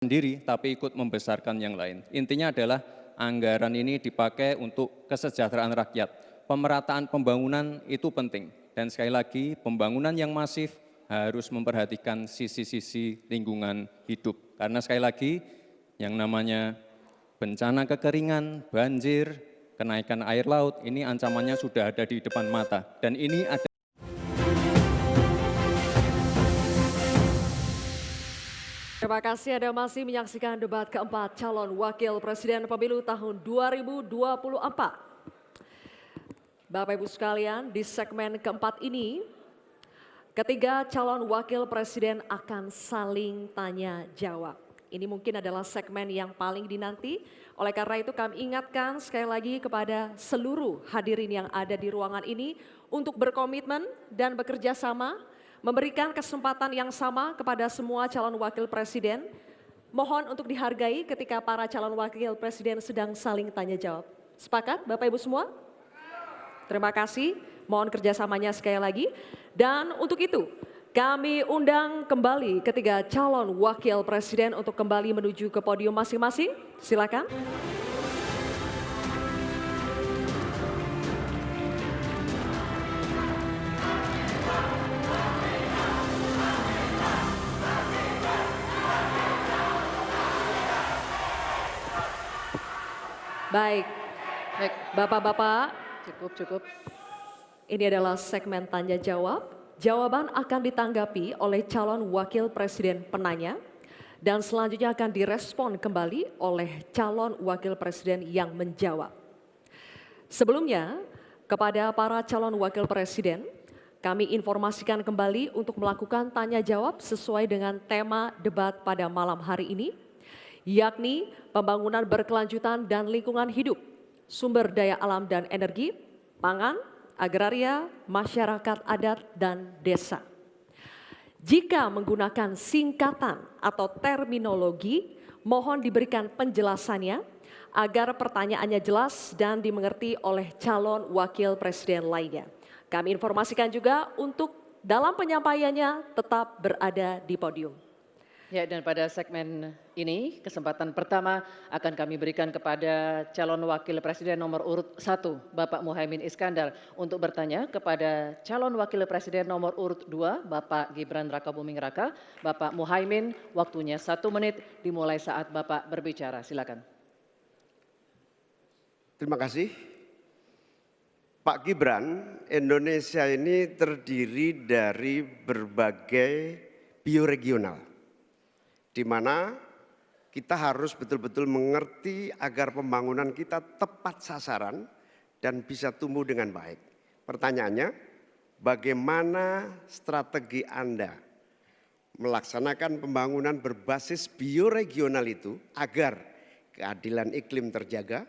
sendiri, tapi ikut membesarkan yang lain. Intinya adalah anggaran ini dipakai untuk kesejahteraan rakyat. Pemerataan pembangunan itu penting. Dan sekali lagi, pembangunan yang masif harus memperhatikan sisi-sisi lingkungan hidup. Karena sekali lagi, yang namanya bencana kekeringan, banjir, kenaikan air laut, ini ancamannya sudah ada di depan mata. Dan ini ada Terima kasih Anda masih menyaksikan debat keempat calon wakil presiden pemilu tahun 2024. Bapak Ibu sekalian, di segmen keempat ini, ketiga calon wakil presiden akan saling tanya jawab. Ini mungkin adalah segmen yang paling dinanti, oleh karena itu kami ingatkan sekali lagi kepada seluruh hadirin yang ada di ruangan ini untuk berkomitmen dan bekerja sama, memberikan kesempatan yang sama kepada semua calon wakil presiden. Mohon untuk dihargai ketika para calon wakil presiden sedang saling tanya jawab. Sepakat Bapak Ibu semua? Terima kasih, mohon kerjasamanya sekali lagi. Dan untuk itu kami undang kembali ketiga calon wakil presiden untuk kembali menuju ke podium masing-masing. Silakan. Baik, Bapak-Bapak, cukup. Ini adalah segmen tanya jawab. Jawaban akan ditanggapi oleh calon wakil presiden penanya dan selanjutnya akan direspon kembali oleh calon wakil presiden yang menjawab. Sebelumnya, kepada para calon wakil presiden, kami informasikan kembali untuk melakukan tanya jawab sesuai dengan tema debat pada malam hari ini, yakni pembangunan berkelanjutan dan lingkungan hidup, sumber daya alam dan energi, pangan, agraria, masyarakat adat, dan desa. Jika menggunakan singkatan atau terminologi, mohon diberikan penjelasannya agar pertanyaannya jelas dan dimengerti oleh calon wakil presiden lainnya. Kami informasikan juga untuk dalam penyampaiannya tetap berada di podium. Ya, dan pada segmen ini kesempatan pertama akan kami berikan kepada calon wakil presiden nomor urut 1 Bapak Muhaimin Iskandar untuk bertanya kepada calon wakil presiden nomor urut 2 Bapak Gibran Rakabuming Raka. Bapak Muhaimin, waktunya 1 menit dimulai saat Bapak berbicara. Silakan. Terima kasih. Pak Gibran, Indonesia ini terdiri dari berbagai bioregional, di mana kita harus betul-betul mengerti agar pembangunan kita tepat sasaran dan bisa tumbuh dengan baik. Pertanyaannya, bagaimana strategi Anda melaksanakan pembangunan berbasis bioregional itu agar keadilan iklim terjaga,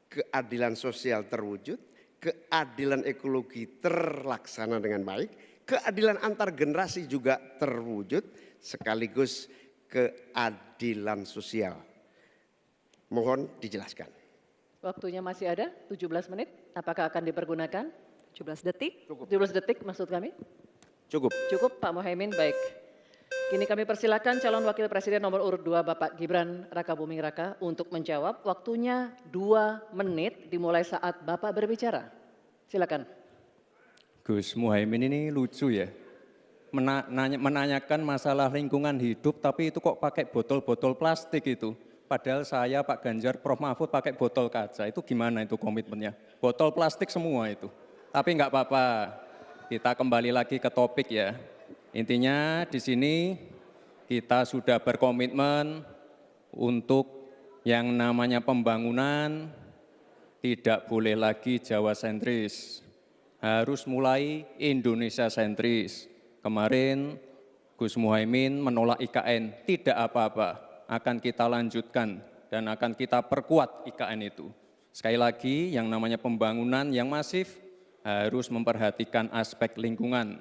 keadilan sosial terwujud, keadilan ekologi terlaksana dengan baik, keadilan antar generasi juga terwujud, sekaligus keadilan sosial. Mohon dijelaskan. Waktunya masih ada 17 menit. Apakah akan dipergunakan? 17 detik. 17 detik maksud kami? Cukup. Cukup Pak Muhaimin, baik. Kini kami persilakan calon wakil presiden nomor urut 2 Bapak Gibran Rakabuming Raka untuk menjawab. Waktunya 2 menit dimulai saat Bapak berbicara. Silakan. Gus Muhaimin ini lucu ya. Menanyakan masalah lingkungan hidup, tapi itu kok pakai botol-botol plastik itu. Padahal saya, Pak Ganjar, Prof. Mahfud pakai botol kaca. Itu gimana itu komitmennya? Botol plastik semua itu. Tapi enggak apa-apa, kita kembali lagi ke topik ya. Intinya di sini kita sudah berkomitmen untuk yang namanya pembangunan tidak boleh lagi Jawa sentris. Harus mulai Indonesia sentris. Kemarin Gus Muhaimin menolak IKN, tidak apa-apa, akan kita lanjutkan dan akan kita perkuat IKN itu. Sekali lagi yang namanya pembangunan yang masif harus memperhatikan aspek lingkungan,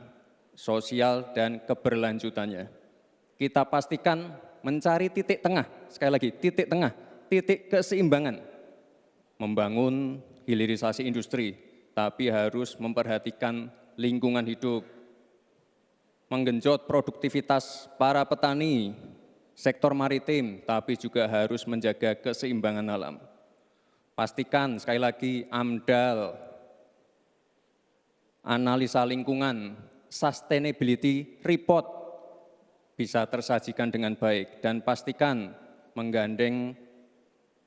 sosial dan keberlanjutannya. Kita pastikan mencari titik tengah, sekali lagi titik tengah, titik keseimbangan. Membangun hilirisasi industri, tapi harus memperhatikan lingkungan hidup, menggenjot produktivitas para petani, sektor maritim, tapi juga harus menjaga keseimbangan alam. Pastikan sekali lagi AMDAL, analisa lingkungan, sustainability report bisa tersajikan dengan baik dan pastikan menggandeng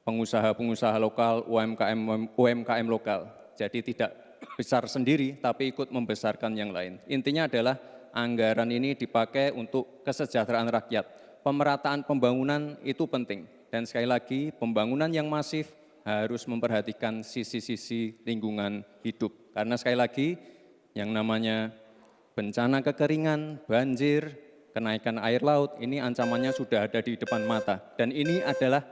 pengusaha-pengusaha lokal, UMKM lokal. Jadi tidak besar sendiri tapi ikut membesarkan yang lain. Intinya adalah anggaran ini dipakai untuk kesejahteraan rakyat. Pemerataan pembangunan itu penting dan sekali lagi pembangunan yang masif harus memperhatikan sisi-sisi lingkungan hidup. Karena sekali lagi yang namanya bencana kekeringan, banjir, kenaikan air laut, ini ancamannya sudah ada di depan mata. Dan ini adalah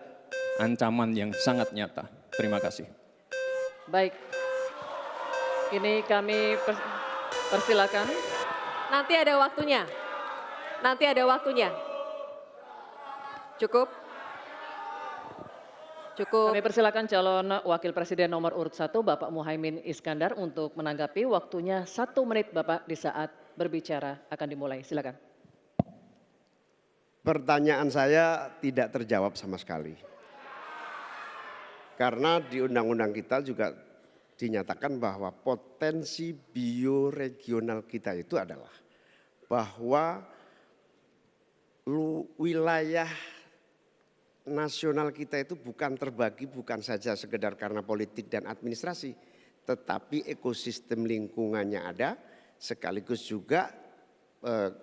ancaman yang sangat nyata. Terima kasih. Baik, ini kami persilakan. Nanti ada waktunya. Nanti ada waktunya. Cukup. Cukup. Kami persilakan calon Wakil Presiden nomor urut 1 Bapak Muhaimin Iskandar untuk menanggapi. Waktunya 1 menit Bapak di saat berbicara akan dimulai. Silakan. Pertanyaan saya tidak terjawab sama sekali. Karena di undang-undang kita juga dinyatakan bahwa potensi bioregional kita itu adalah bahwa wilayah nasional kita itu bukan terbagi bukan saja sekedar karena politik dan administrasi, tetapi ekosistem lingkungannya ada, sekaligus juga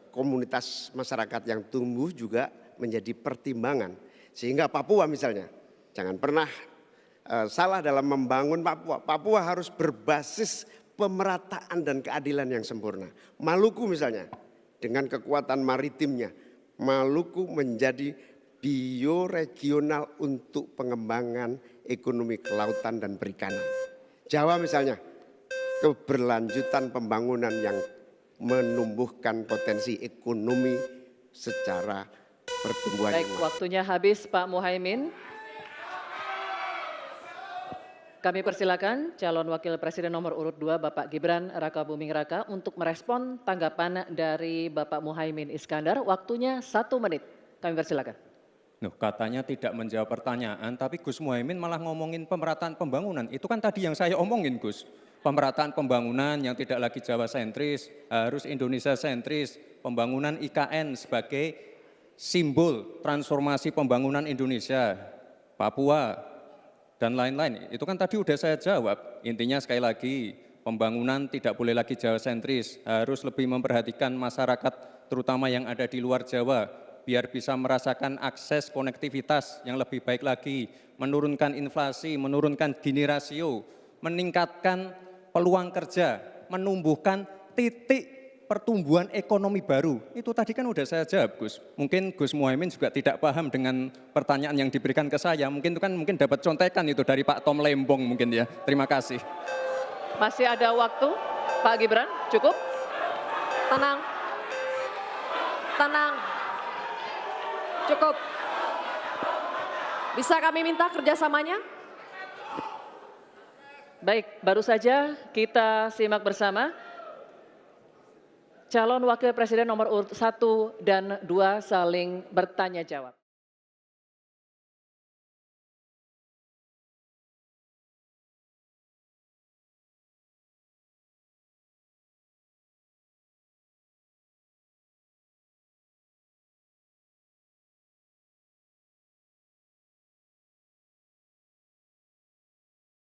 komunitas masyarakat yang tumbuh juga menjadi pertimbangan. Sehingga Papua misalnya, jangan pernah salah dalam membangun Papua. Papua harus berbasis pemerataan dan keadilan yang sempurna. Maluku misalnya, dengan kekuatan maritimnya, Maluku menjadi bioregional untuk pengembangan ekonomi kelautan dan perikanan. Jawa misalnya, keberlanjutan pembangunan yang menumbuhkan potensi ekonomi secara pertumbuhan. Baik, waktunya habis Pak Muhaimin. Kami persilakan calon Wakil Presiden nomor urut 2 Bapak Gibran Rakabuming Raka untuk merespon tanggapan dari Bapak Muhaimin Iskandar. Waktunya 1 menit. Kami persilakan. Katanya tidak menjawab pertanyaan, tapi Gus Muhaimin malah ngomongin pemerataan pembangunan. Itu kan tadi yang saya omongin, Gus. Pemerataan pembangunan yang tidak lagi Jawa sentris, harus Indonesia sentris. Pembangunan IKN sebagai simbol transformasi pembangunan Indonesia, Papua, dan lain-lain. Itu kan tadi udah saya jawab. Intinya sekali lagi, pembangunan tidak boleh lagi Jawa sentris, harus lebih memperhatikan masyarakat terutama yang ada di luar Jawa, biar bisa merasakan akses konektivitas yang lebih baik lagi, menurunkan inflasi, menurunkan Gini rasio, meningkatkan peluang kerja, menumbuhkan titik pertumbuhan ekonomi baru. Itu tadi kan udah saya jawab, Gus. Mungkin Gus Muhaimin juga tidak paham dengan pertanyaan yang diberikan ke saya. Mungkin itu kan dapat contekan itu dari Pak Tom Lembong mungkin ya. Terima kasih. Masih ada waktu, Pak Gibran, cukup? Tenang. Tenang. Cukup. Bisa kami minta kerjasamanya? Baik, baru saja kita simak bersama calon Wakil Presiden nomor urut 1 dan 2 saling bertanya jawab.